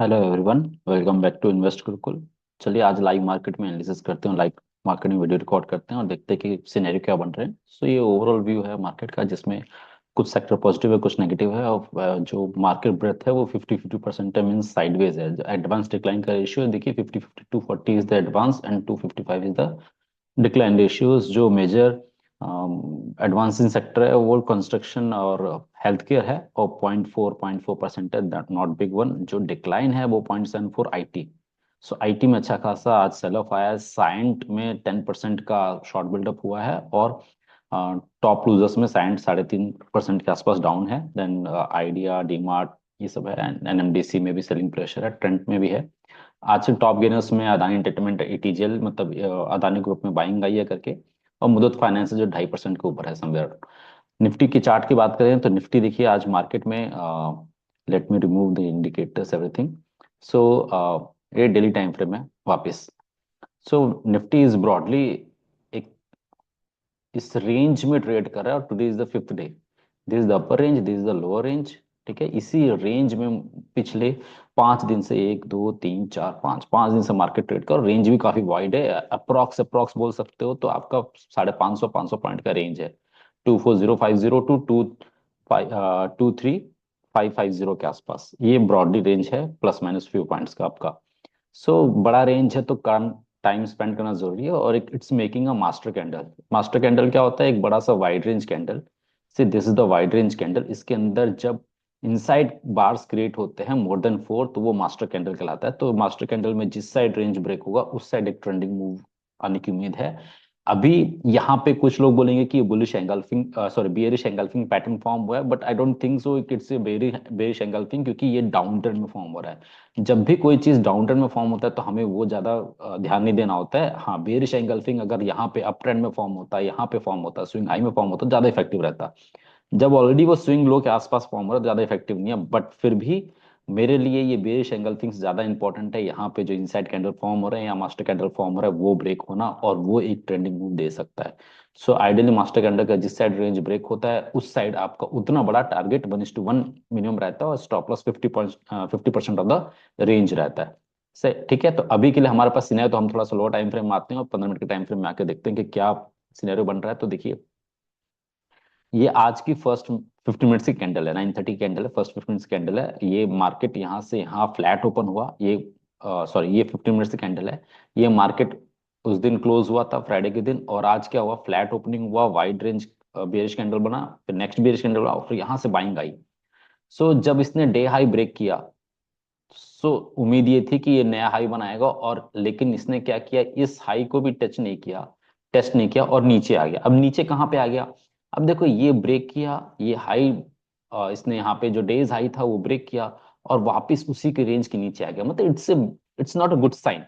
Hello everyone, welcome back to invest Gurukul. चलिए आज live market में एनालिसिस करते हैं, लाइव मार्केट में वीडियो रिकॉर्ड करते हैं और देखते हैं कि सिनेरियो क्या बन रहे हैं। सो ये ओवरऑल व्यू है मार्केट का, जिसमें कुछ सेक्टर पॉजिटिव है, कुछ नेगेटिव है। और जो मार्केट ब्रेथ है वो 50-50% है, मीन साइडवेज है। जो एडवांस डिक्लाइन का रेशियो देखिए 50-50, 240 is the advance and 255 is the decline ratios. जो मेजर एडवांसिंग सेक्टर है वो कंस्ट्रक्शन और हेल्थ केयर है, और 0.4% है, दैट नॉट बिग वन। जो डिक्लाइन है वो 0.74 आईटी। सो आईटी में अच्छा खासा आज सेल ऑफ आया है। साइंट में 10% का शॉर्ट बिल्डअप हुआ है, और टॉप लूजर्स में साइंट 3.5% के आसपास डाउन है। देन आइडिया, डीमार्ट, ये सब है। एनएमडीसी में भी सेलिंग प्रेशर है, ट्रेंट में भी है। आज से टॉप गेनर्स में अदानी एंटरटेनमेंट, एटीजीएल, मतलब अदानी ग्रुप में बाइंग आई है करके। और मुदत फाइनेंस है जो 2.5% के ऊपर है समवेयर। निफ्टी की चार्ट की बात करें तो निफ्टी देखिए आज मार्केट में, let me remove the indicators everything. So ये डेली टाइम फ्रेम है वापस। सो निफ्टी इज ब्रॉडली एक इस रेंज में ट्रेड कर रहा है, और today is the fifth day. This is the upper range, this is the lower range. ठीक है, इसी रेंज में पिछले 5 दिन से, 1, 2, 3, 4, 5 दिन से मार्केट ट्रेड कर। रेंज भी काफी वाइड है, अप्रॉक्स अप्रॉक्स बोल सकते हो तो आपका 550 पॉइंट का रेंज है। 24050 टू 23550 के आसपास ये ब्रॉडली रेंज है, प्लस माइनस फ्यू पॉइंट्स का आपका। सो बड़ा रेंज है तो काम टाइम स्पेंड करना जरूरी है। और it's making a master candle. Master candle क्या होता है? एक बड़ा सा wide range candle. See this is the wide range candle. इसके अंदर जब इनसाइड बार्स क्रिएट होते हैं मोर देन 4, तो वो मास्टर कैंडल कहलाता है। तो मास्टर कैंडल में जिस साइड रेंज ब्रेक होगा उस साइड एक ट्रेंडिंग मूव आने की उम्मीद है। अभी यहाँ पे कुछ लोग बोलेंगे कि ये bullish engulfing, sorry bearish engulfing pattern form हुआ है, but I don't think so it's A bearish engulfing, क्योंकि ये डाउन ट्रेंड में फॉर्म हो रहा है। जब भी कोई चीज डाउन ट्रेंड में फॉर्म होता है तो हमें वो ज्यादा ध्यान नहीं देना होता है। हाँ, बेरिश एंगल्फिंग अगर यहाँ पे अप ट्रेंड में फॉर्म होता है, यहाँ पे फॉर्म होता है, स्विंग हाई में फॉर्म होता है, ज्यादा इफेक्टिव रहता है। जब ऑलरेडी वो स्विंग लो के आसपास फॉर्म हो रहा है तो ज्यादा इफेक्टिव नहीं है। बट फिर भी मेरे लिए ये बेरिश एंगल्फिंग ज्यादा इंपॉर्टेंट है। यहाँ पे जो इनसाइड कैंडल फॉर्म हो रहे हैं या मास्टर कैंडल फॉर्म हो रहा है वो ब्रेक होना, और वो एक ट्रेंडिंग मूव दे सकता है। सो आइडियली मास्टर कैंडल का जिस साइड रेंज ब्रेक होता है उस साइड आपका उतना बड़ा टारगेट 1:1 मिनिमम रहता है, और stop loss 50% of the range रहता है। से ठीक है, तो अभी के लिए हमारे पास सिनेरियो, तो हम थोड़ा सा लो टाइम फ्रेम में आते हैं और 15 मिनट के टाइम फ्रेम में आके देखते हैं कि क्या सिनेरियो बन रहा है। तो देखिए, ये आज की फर्स्ट 15 मिनट्स की कैंडल है, 9:30 कैंडल है, फर्स्ट 15 मिनट्स कैंडल है। ये मार्केट यहाँ से यहाँ फ्लैट ओपन हुआ। ये सॉरी, ये 15 मिनट्स की कैंडल है। ये मार्केट उस दिन क्लोज हुआ था फ्राइडे के दिन, और आज क्या हुआ? फ्लैट ओपनिंग हुआ, वाइड रेंज बेरिश कैंडल बना, फिर नेक्स्ट बेरिश कैंडल बना, और फिर यहाँ से बाइंग आई। सो जब इसने डे हाई ब्रेक किया, सो उम्मीद ये थी कि ये नया हाई बनाएगा, और लेकिन इसने क्या किया? इस हाई को भी टच नहीं किया, टेस्ट नहीं किया, और नीचे आ गया। अब नीचे कहाँ पे आ गया? अब देखो, ये ब्रेक किया, ये हाई, इसने यहाँ पे जो डेज हाई था वो ब्रेक किया, और वापस उसी के रेंज के नीचे आ गया। मतलब it's not a good sign.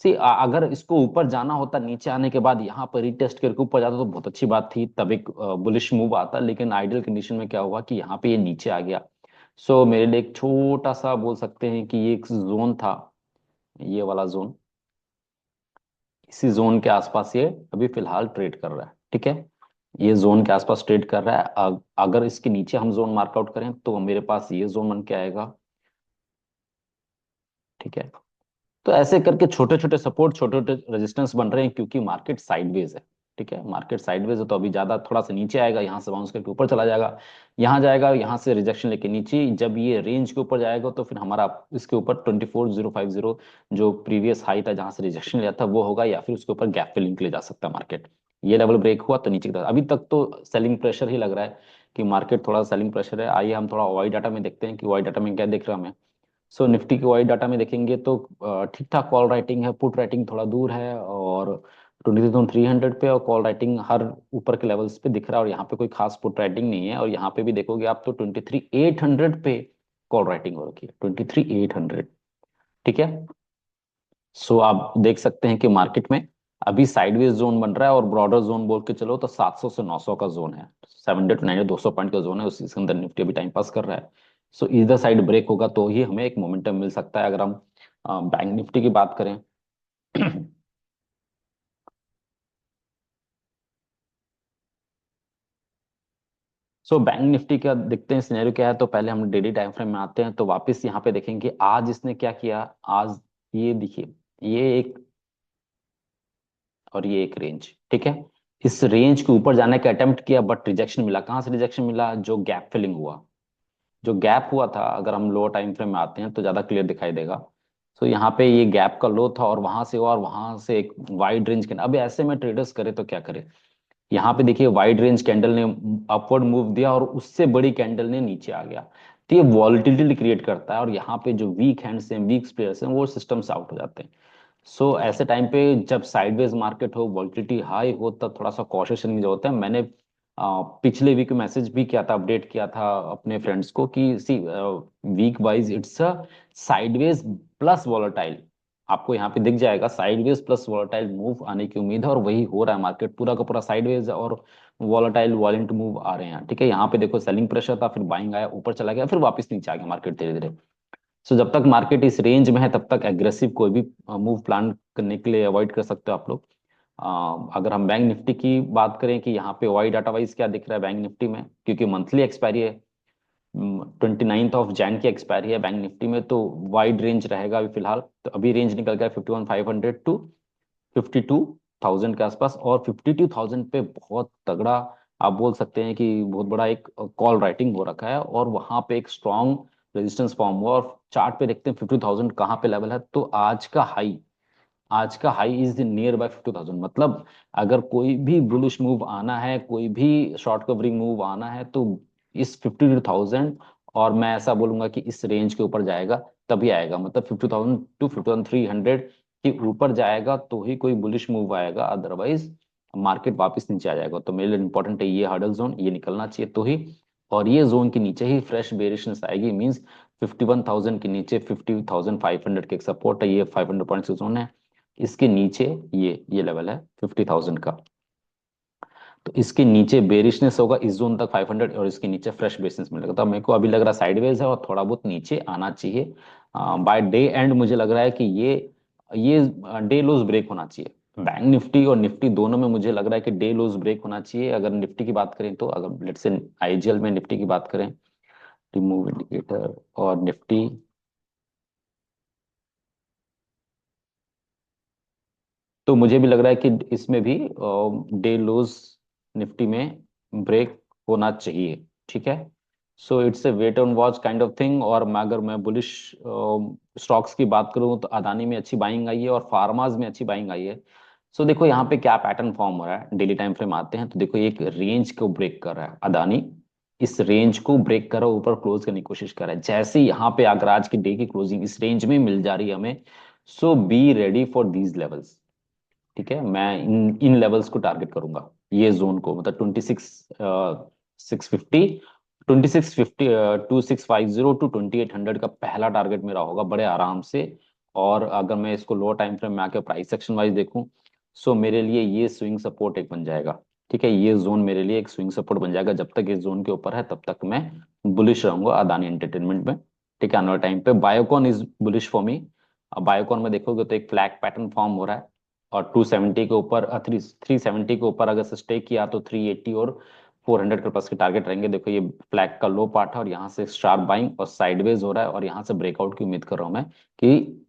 See, अगर इसको ऊपर जाना होता, नीचे आने के बाद यहाँ पर रीटेस्ट करके ऊपर जाता तो बहुत अच्छी बात थी, तब एक बुलिश मूव आता। लेकिन आइडियल कंडीशन में क्या हुआ कि यहाँ पे ये नीचे आ गया। सो मेरे लिए एक छोटा सा बोल सकते हैं कि ये एक जोन था, ये वाला जोन। इसी जोन के आसपास ये अभी फिलहाल ट्रेड कर रहा है। ठीक है, ये जोन के आसपास ट्रेड कर रहा है। अगर इसके नीचे हम जोन मार्कआउट करें तो मेरे पास ये जोन बन के आएगा। ठीक है, तो ऐसे करके छोटे छोटे सपोर्ट, छोटे छोटे रेजिस्टेंस बन रहे हैं, क्योंकि मार्केट साइडवेज है। ठीक है, मार्केट साइडवेज है तो अभी ज्यादा थोड़ा सा नीचे आएगा, यहाँ से बाउंस करके ऊपर चला जाएगा, यहाँ जाएगा, यहाँ से रिजेक्शन लेके नीचे। जब ये रेंज के ऊपर जाएगा तो फिर हमारा इसके ऊपर 24050, जो प्रीवियस हाई था जहां से रिजेक्शन लिया था, वो होगा, या फिर उसके ऊपर गैप फिलिंग के लिए जा सकता है मार्केट। ये लेवल ब्रेक हुआ तो नीचे की तरफ। अभी तक तो सेलिंग प्रेशर ही लग रहा है कि मार्केट थोड़ा सेलिंग प्रेशर है। आइए हम थोड़ा वाई डाटा में देखते हैं कि वाई डाटा में क्या दिख रहा है हमें। सो निफ्टी के वाई डाटा में देखेंगे तो ठीक ठाक कॉल राइटिंग है, पुट राइटिंग थोड़ा दूर है, और 23,300 पे, और कॉल राइटिंग हर ऊपर के लेवल्स पे दिख रहा है, और यहाँ पे कोई खास पुट राइटिंग नहीं है। और यहाँ पे भी देखोगे आप तो 23,800 पे कॉल राइटिंग हो रखी है, 23,800। ठीक है, सो आप देख सकते हैं कि मार्केट में अभी साइडवेज जोन बन रहा है, और ब्रॉडर जोन बोल के चलो तो 700 से 900 का जोन है, 700 to 900, 200 पॉइंट का जोन है, उसी के अंदर निफ्टी अभी टाइम पास कर रहा है। सो इधर साइड ब्रेक होगा तो ही हमें एक मोमेंटम मिल सकता है। अगर हम बैंक निफ्टी की बात करें सो बैंक निफ्टी का देखते हैं सिनेरियो क्या है। तो पहले हम डेली टाइम फ्रेम में आते हैं, तो वापस यहाँ पे देखेंगे आज इसने क्या किया। आज ये देखिए, ये एक और ये एक रेंज, ठीक है। इस रेंज के ऊपर जाने का अटेम्प्ट किया बट रिजेक्शन मिला। कहाँ से रिजेक्शन मिला? जो गैप फिलिंग हुआ, जो गैप हुआ था, अगर हम लोअर टाइम फ्रेम में आते हैं तो ज्यादा क्लियर दिखाई देगा। सो यहाँ पे ये गैप का लो था और वहां से हुआ और वहां से एक वाइड रेंज के, अब ऐसे में ट्रेडर्स करे तो क्या करे। यहाँ पे देखिए वाइड रेंज कैंडल ने अपवर्ड मूव दिया और उससे बड़ी कैंडल ने नीचे आ गया। तो ये वॉलिटिलिटी क्रिएट करता है और यहाँ पे जो वीक हैंड्स हैं, वीक प्लेयर्स हैं, वो सिस्टम से आउट हो जाते हैं। सो ऐसे टाइम पे जब साइडवेज मार्केट हो, वॉलिटिलिटी हाई हो, तब थोड़ा सा कॉशियस रहने की जरूरत है। मैंने पिछले वीक मैसेज भी किया था, अपडेट किया था अपने फ्रेंड्स को कि see week wise it's a sideways plus volatile. आपको यहाँ पे दिख जाएगा साइडवेज प्लस वॉलेटाइल मूव आने की उम्मीद है और वही हो रहा है। मार्केट पूरा का पूरा साइडवेज और वॉलेटाइल वॉलेंट मूव आ रहे हैं, ठीक है। यहाँ पे देखो सेलिंग प्रेशर था, फिर बाइंग आया, ऊपर चला गया, फिर वापस नीचे आ गया मार्केट धीरे धीरे। सो जब तक मार्केट इस रेंज में है तब तक एग्रेसिव कोई भी मूव प्लान करने के लिए अवॉइड कर सकते हो आप लोग। अगर हम बैंक निफ्टी की बात करें कि यहाँ पे वाई डाटा वाइज क्या दिख रहा है बैंक निफ्टी में, क्योंकि मंथली एक्सपायरी है, 29 की एक्सपायरी है बैंक निफ्टी में, तो वाइड रेंज रहेगा अभी फिलहाल। तो अभी रेंज निकल गया 51,500 टू 52,000 के आसपास, और 52,000 पे बहुत तगड़ा आप बोल सकते हैं कि बहुत बड़ा एक कॉल राइटिंग हो रखा है और वहां पे एक स्ट्रॉन्ग रेजिस्टेंस फॉर्म हुआ। और चार्ट पे देखते हैं 50,000 कहाँ पे लेवल है। तो आज का हाई इज नियर बाय 50,000। मतलब अगर कोई भी बुलिश मूव आना है, कोई भी शॉर्ट कवरिंग मूव आना है, तो इस 52,000, और मैं ऐसा बोलूंगा कि इस रेंज के ऊपर जाएगा तभी आएगा। मतलब 50,000 टू 51,300 के ऊपर जाएगा तो ही कोई बुलिश मूव आएगा, अदरवाइज मार्केट वापस नीचे आ जाएगा। तो मेरे लिए इंपॉर्टेंट है ये हर्डल जोन, ये निकलना चाहिए तो ही, और ये जोन के नीचे ही फ्रेश बेरिशनेस आएगी। मींस 51,000 के नीचे 50,500 के एक सपोर्ट है, ये 500 पॉइंट्स जोन है। इसके नीचे ये लेवल है 50,000 का। तो इसके नीचे बेरिशनेस होगा इस जोन तक 500, और इसके नीचे फ्रेश बेसिस मिलेगा। तो मेरे को अभी लग रहा है साइडवेज है और थोड़ा बहुत नीचे आना चाहिए। बाय डे एंड मुझे लग रहा है कि ये डे लोज ब्रेक होना चाहिए। बैंक निफ्टी और निफ्टी दोनों में मुझे लग रहा है कि डे लोज ब्रेक होना चाहिए। अगर निफ्टी की बात करें तो, अगर लेट्स से आईजीएल में निफ्टी की बात करें, रिमूव इंडिकेटर और निफ्टी, तो मुझे भी लग रहा है कि इसमें भी डे लोज निफ्टी में ब्रेक होना चाहिए, ठीक है। So it's a wait and watch kind of thing. और अगर मैं बुलिश स्टॉक्स की बात करूं तो अदानी में अच्छी बाइंग आई है और फार्माज में अच्छी बाइंग आई है। सो देखो यहाँ पे क्या पैटर्न फॉर्म हो रहा है। डेली टाइम फ्रेम आते हैं तो देखो एक रेंज को ब्रेक कर रहा है अदानी, इस रेंज को ब्रेक कर रहा है, ऊपर क्लोज करने की कोशिश कर रहा है। जैसे यहाँ पे अगर आज की डे की क्लोजिंग इस रेंज में मिल जा रही है हमें, so be ready for these levels, ठीक है। मैं इन इन लेवल्स को टारगेट करूंगा, ये जोन को, मतलब 26,650 2650 टू 2800 का पहला टारगेट मेरा होगा बड़े आराम से। और अगर मैं इसको लोअर टाइम फ्रेम में आके प्राइस सेक्शन वाइज देखूं, सो मेरे लिए ये स्विंग सपोर्ट एक बन जाएगा, ठीक है। ये जोन मेरे लिए एक स्विंग सपोर्ट बन जाएगा। जब तक इस जोन के ऊपर है तब तक मैं बुलिश रहूंगा अदानी एंटरटेनमेंट में, ठीक है। आने वाले टाइम पे Biocon is bullish for me. अब बायोकॉन में देखोगे तो एक फ्लैग पैटर्न फॉर्म हो रहा है और 270 के ऊपर, 370 के ऊपर अगर सस्टे किया तो 380 और 400 के पास के टारगेट रहेंगे। देखो ये फ्लैग का लो पार्ट है और यहाँ से शार्प बाइंग और साइडवेज हो रहा है, और यहाँ से ब्रेकआउट की उम्मीद कर रहा हूँ मैं कि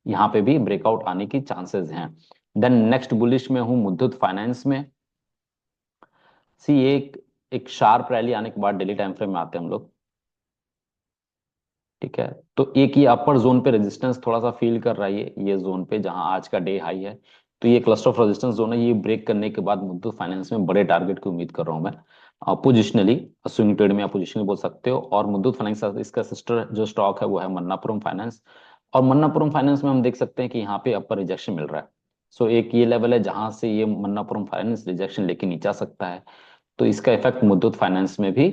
यहाँ पे भी ब्रेकआउट आने की चांसेस हैं। देन नेक्स्ट बुलिश में हूँ मुथूट फाइनेंस में। सी एक एक शार्प रैली आने के बाद डेली टाइम फ्रेम में आते हैं हम लोग, ठीक है। तो एक ये अपर जोन पे रेजिस्टेंस थोड़ा सा फील कर रहा है, ये जोन पे जहां आज का डे हाई है। तो ये क्लस्टर ऑफ रेजिस्टेंस जोन है, ये ब्रेक करने के बाद मुथूट फाइनेंस में बड़े टारगेट की उम्मीद कर रहा हूं मैं। पोजिशनली स्विंग ट्रेड में आप पोजिशनली बोल सकते हो। और मुथूट फाइनेंस इसका सिस्टर जो स्टॉक है वो है मन्नापुरम फाइनेंस। और मन्नापुरम फाइनेंस में हम देख सकते हैं कि यहाँ पे अपर रिजेक्शन मिल रहा है। सो एक ये लेवल है जहां से ये मन्नापुरम फाइनेंस रिजेक्शन लेके नीचे आ सकता है। तो इसका इफेक्ट मुथूट फाइनेंस में भी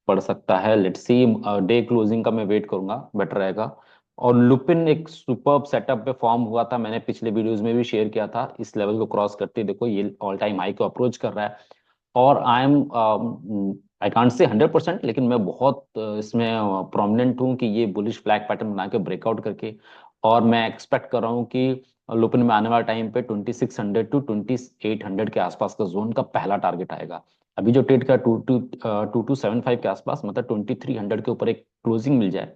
पड़ सकता है। लेट्स सी, डे क्लोजिंग का मैं वेट करूंगा, बेटर रहेगा। और लुपिन एक सुपर्ब सेटअप पे फॉर्म हुआ था, मैंने पिछले वीडियोस में भी शेयर किया था। इस लेवल को क्रॉस करते ही देखो ये ऑल टाइम हाई को अप्रोच कर रहा है। और आई कांट से 100%, लेकिन मैं बहुत इसमें प्रोमिनेंट हूँ कि ये बुलिश फ्लैग पैटर्न बना के ब्रेकआउट करके, और मैं एक्सपेक्ट कर रहा हूँ कि लुपिन में आने वाला टाइम पे 2600 टू 2800 के आसपास का जोन का पहला टारगेट आएगा। अभी जो ट्रेड का 2275 के आसपास, मतलब 2300 के ऊपर एक क्लोजिंग मिल जाए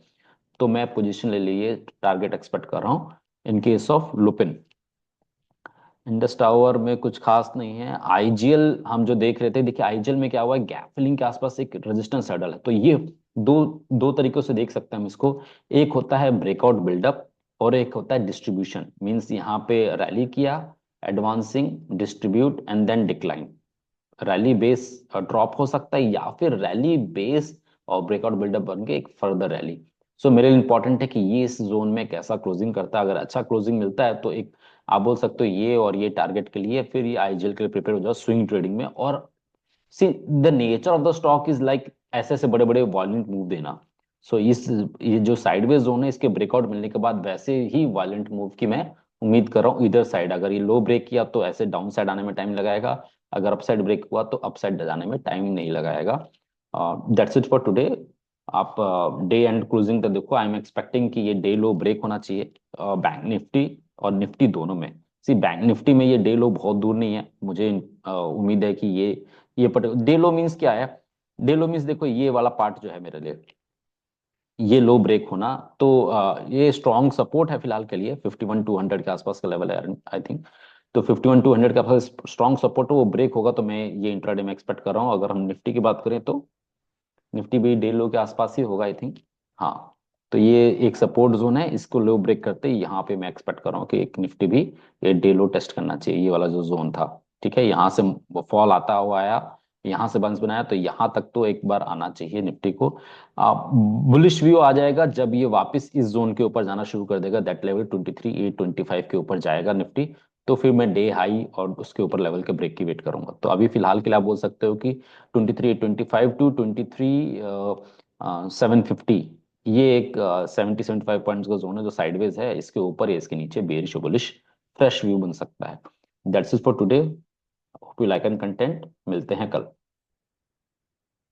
तो मैं पोजीशन ले लिए टारगेट एक्सपेक्ट कर रहा हूँ in case of Lupin. Indus tower में कुछ खास नहीं है। आईजीएल हम जो देख रहे थे, देखिए आईजीएल में क्या हुआ है, गैप फिलिंग के आसपास एक रेजिस्टेंस हर्डल है, तो ये दो दो तरीकों से देख सकते हैं हम इसको। एक होता है ब्रेकआउट बिल्डअप और एक होता है डिस्ट्रीब्यूशन। मींस यहाँ पे रैली किया, advancing, distribute and then decline. Rally base drop हो सकता है या फिर रैली बेस और ब्रेकआउट बिल्डअप बन के एक फर्दर रैली। सो मेरे लिए इंपॉर्टेंट है कि ये इस जोन में कैसा क्लोजिंग करता है। अगर अच्छा क्लोजिंग मिलता है तो एक आप बोल सकते हो ये और ये टारगेट के लिए, फिर ये आईजीएल के लिए प्रिपेयर हो जाओ स्विंग ट्रेडिंग में। और see the nature of the stock is like ऐसे ऐसे बड़े बड़े वायलेंट मूव देना। सो इस ये जो साइडवेज जोन है इसके ब्रेकआउट मिलने के बाद वैसे ही वायलेंट मूव की मैं उम्मीद कर रहा हूँ इधर साइड। अगर ये लो ब्रेक किया तो ऐसे डाउन साइड आने में टाइम लगाएगा, अगर अपसाइड ब्रेक हुआ तो अपसाइड जाने में टाइम नहीं लगाएगा। That's it for today. आप डे एंड क्लोजिंग तक देखो, आई एम एक्सपेक्टिंग कि ये डे लो ब्रेक होना चाहिए बैंक निफ्टी और निफ्टी दोनों में। सी बैंक निफ्टी में ये डे लो बहुत दूर नहीं है, मुझे उम्मीद है कि ये डे लो मीन्स क्या है, डे लो मीन्स देखो ये वाला पार्ट जो है मेरे लिए, ये लो ब्रेक होना, तो ये स्ट्रॉन्ग सपोर्ट है फिलहाल के लिए। 51,200 के आसपास का लेवल है आई थिंक। तो 51,200 का पास स्ट्रॉन्ग सपोर्ट है, वो ब्रेक होगा तो मैं ये इंट्राडे में एक्सपेक्ट कर रहा हूँ। अगर हम निफ्टी की बात करें तो निफ्टी भी डे लो के आसपास ही होगा आई थिंक। हाँ, तो ये एक सपोर्ट जोन है, इसको लो ब्रेक करते ही यहाँ पे मैं एक्सपेक्ट कर रहा हूँ कि एक निफ्टी भी ये डे लो टेस्ट करना चाहिए, ये वाला जो जोन था। ठीक है, यहाँ से फॉल आता हुआ आया, यहाँ से बंस बनाया, तो यहाँ तक तो एक बार आना चाहिए निफ्टी को। बुलिश व्यू आ जाएगा जब ये वापस इस जोन के ऊपर जाना शुरू कर देगा, दैट लेवल 23,825 के ऊपर जाएगा निफ्टी। तो फिर मैं डे हाई और उसके ऊपर लेवल के ब्रेक की वेट करूंगा। तो अभी फिलहाल के लिए आप बोल सकते हो कि 23,825 टू 23,750 ये एक 70-75 पॉइंट्स का जोन है जो साइडवेज है, इसके ऊपर या इसके नीचे बेरिश बुलिश फ्रेश व्यू बन सकता है। That's it for today. Hope you like and content. मिलते हैं कल।